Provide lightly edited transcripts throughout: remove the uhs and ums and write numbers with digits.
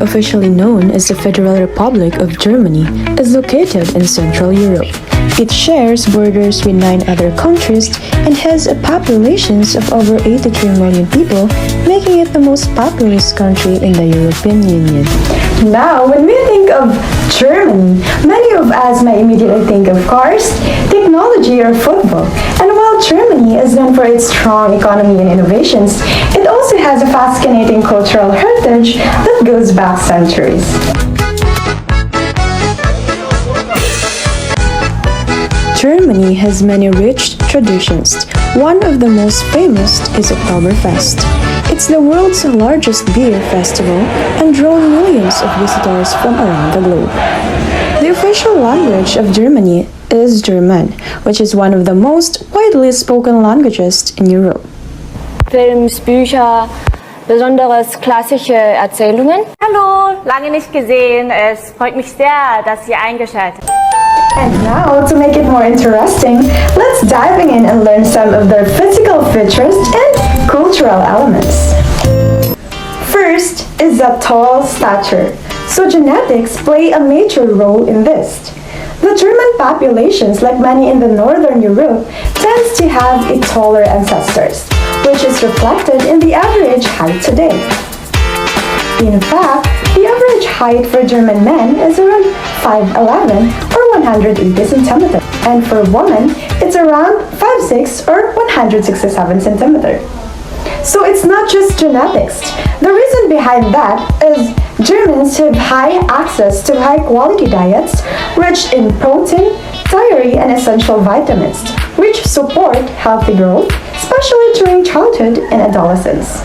officially known as the Federal Republic of Germany, is located in Central Europe. It shares borders with 9 other countries and has a population of over 83 million people, making it the most populous country in the European Union. Now, when we think of Germany, many of us may immediately think of cars, technology, or football. And while Germany is known for its strong economy and innovations, it also has a fascinating cultural heritage that goes back centuries. Germany has many rich traditions. One of the most famous is Oktoberfest. It's the world's largest beer festival and draws millions of visitors from around the globe. The official language of Germany is German, which is one of the most widely spoken languages in Europe. Films, Bücher, besonderes klassische Erzählungen. Hallo, lange nicht gesehen. Es freut mich sehr, dass ihr eingeschaltet habt. And now, to make it more interesting, let's dive in and learn some of their physical features and cultural elements. First is the tall stature. So genetics play a major role in this. The German populations, like many in the Northern Europe, tends to have a taller ancestors, which is reflected in the average height today. In fact, the average height for German men is around 5'11" or 180 centimeters, and for women, it's around 5'6" or 167 centimeters. So it's not just genetics. The reason behind that is Germans have high access to high-quality diets rich in protein, dairy, and essential vitamins, which support healthy growth, especially during childhood and adolescence.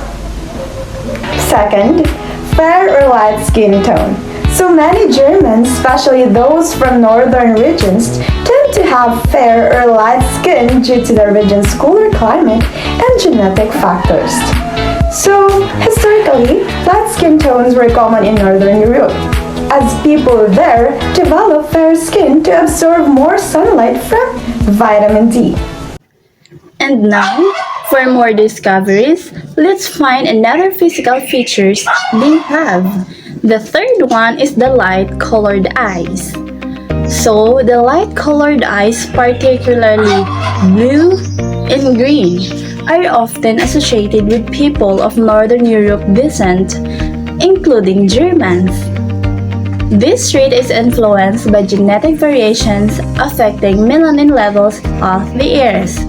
Second, fair or light skin tone. So many Germans, especially those from northern regions, tend to have fair or light skin due to the region's cooler climate and genetic factors. So, historically, light skin tones were common in Northern Europe, as people there developed fair skin to absorb more sunlight from vitamin D. And now, for more discoveries, let's find another physical features they have. The third one is the light-colored eyes. So, the light-colored eyes, particularly blue and green, are often associated with people of Northern Europe descent, including Germans. This trait is influenced by genetic variations affecting melanin levels of the ears.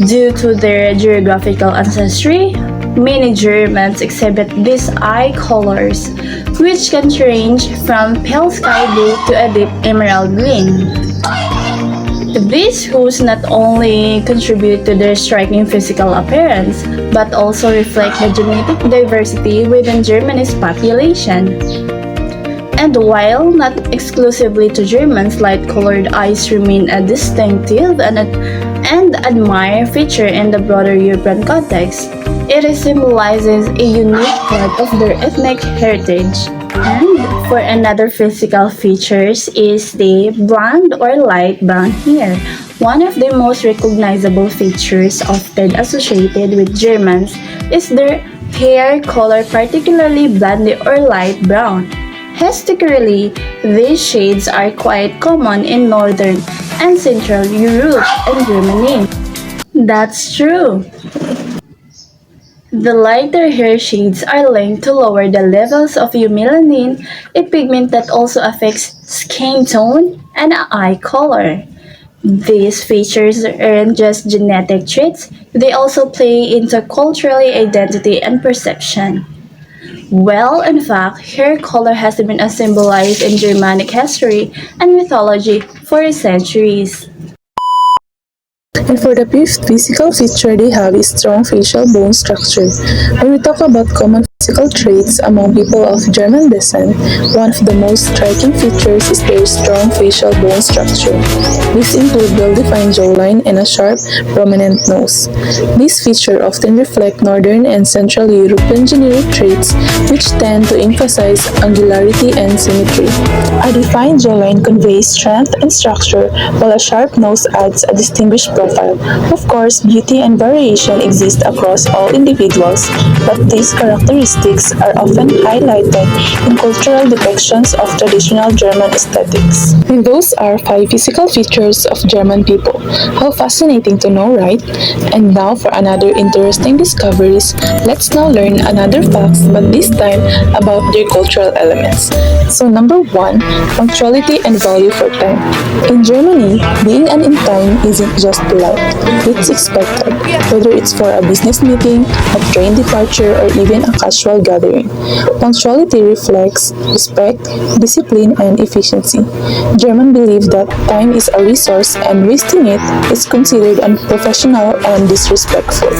Due to their geographical ancestry, many Germans exhibit these eye colors, which can range from pale sky blue to a deep emerald green. These hues not only contribute to their striking physical appearance, but also reflect the genetic diversity within Germany's population. And while not exclusively to Germans, light-colored eyes remain a distinctive and admired feature in the broader European context. It symbolizes a unique part of their ethnic heritage. And for another physical features is the blonde or light brown hair. One of the most recognizable features often associated with Germans is their hair color, particularly blonde or light brown. Historically, these shades are quite common in Northern and Central Europe and Germany. That's true. The lighter hair shades are linked to lower the levels of eumelanin, a pigment that also affects skin tone and eye color. These features aren't just genetic traits, they also play into cultural identity and perception. Well, in fact, hair color has been symbolized in Germanic history and mythology for centuries. And for the fifth physical feature they have is strong facial bone structure. When we talk about common physical traits among people of German descent, one of the most striking features is their strong facial bone structure. These include well-defined jawline and a sharp, prominent nose. These features often reflect Northern and Central European genetic traits, which tend to emphasize angularity and symmetry. A defined jawline conveys strength and structure, while a sharp nose adds a distinguished profile. profile. Of course, beauty and variation exist across all individuals, but these characteristics are often highlighted in cultural depictions of traditional German aesthetics. And those are 5 physical features of German people. How fascinating to know, right? And now for another interesting discoveries, let's now learn another facts, but this time about their cultural elements. So number 1, punctuality and value for time. In Germany, being on time isn't just polite, it's expected, whether it's for a business meeting, a train departure, or even a casual gathering. Punctuality reflects respect, discipline, and efficiency. Germans believe that time is a resource and wasting it is considered unprofessional and disrespectful.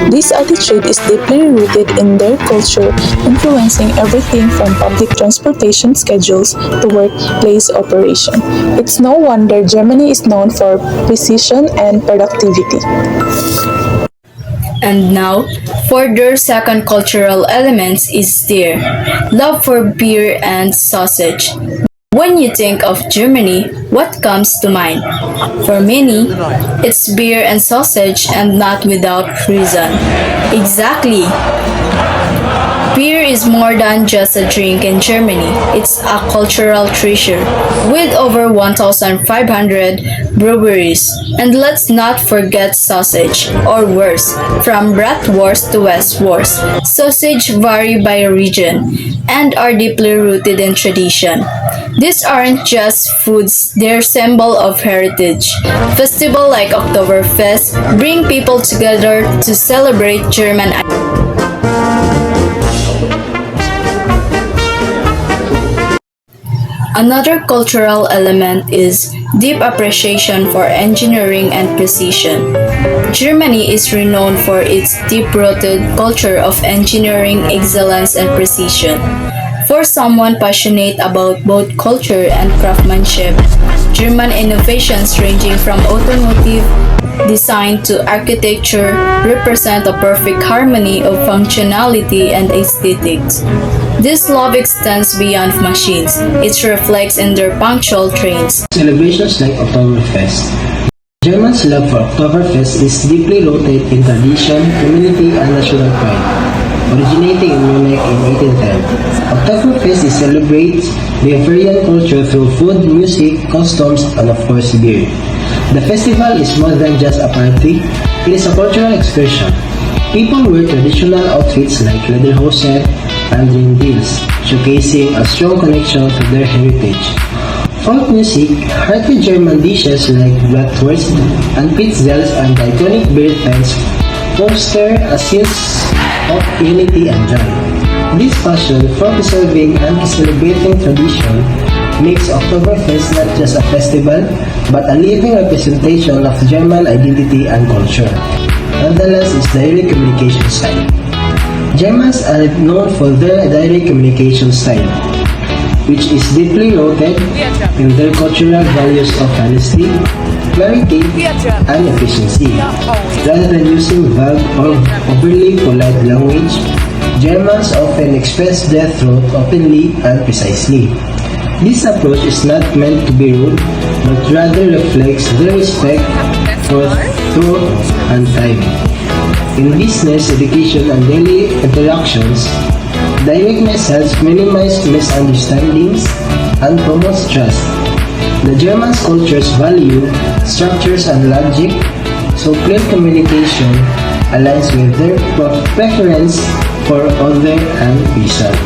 This attitude is deeply rooted in their culture, influencing everything from public transportation schedules to workplace operation. It's no wonder Germany is known for precision and productivity. And now, for their second cultural elements is their love for beer and sausage. When you think of Germany, what comes to mind? For many, it's beer and sausage, and not without reason. Exactly. Beer is more than just a drink in Germany. It's a cultural treasure with over 1,500 breweries. And let's not forget sausage, or worse, from bratwurst to Westwurst. Sausage vary by region and are deeply rooted in tradition. These aren't just foods, they're symbol of heritage. Festival like Oktoberfest bring people together to celebrate German identity. Another cultural element is deep appreciation for engineering and precision. Germany is renowned for its deep-rooted culture of engineering excellence and precision. For someone passionate about both culture and craftsmanship, German innovations ranging from automotive design to architecture represent a perfect harmony of functionality and aesthetics. This love extends beyond machines. It reflects in their punctual trains. Celebrations like Oktoberfest. Germans' love for Oktoberfest is deeply rooted in tradition, community, and national pride. Originating in Munich in 1810, Oktoberfest celebrates Bavarian culture through food, music, customs, and of course beer. The festival is more than just a party, it is a cultural expression. People wear traditional outfits like lederhosen and ringdeals, showcasing a strong connection to their heritage. Folk music, hearty German dishes like bratwurst and pizzels, and iconic beer tents foster a sense of unity and joy. This passion for preserving and celebrating tradition makes Oktoberfest not just a festival, but a living representation of German identity and culture. Nonetheless, its direct communication style. Germans are known for their direct communication style, which is deeply rooted in their cultural values of honesty, clarity, and efficiency. Rather than using vague or overly polite language, Germans often express their thought openly and precisely. This approach is not meant to be rude, but rather reflects their respect for truth and time. In business, education, and daily interactions, directness helps minimize misunderstandings and promotes trust. The German culture's value, structures, and logic, so clear communication aligns with their preference for order and result.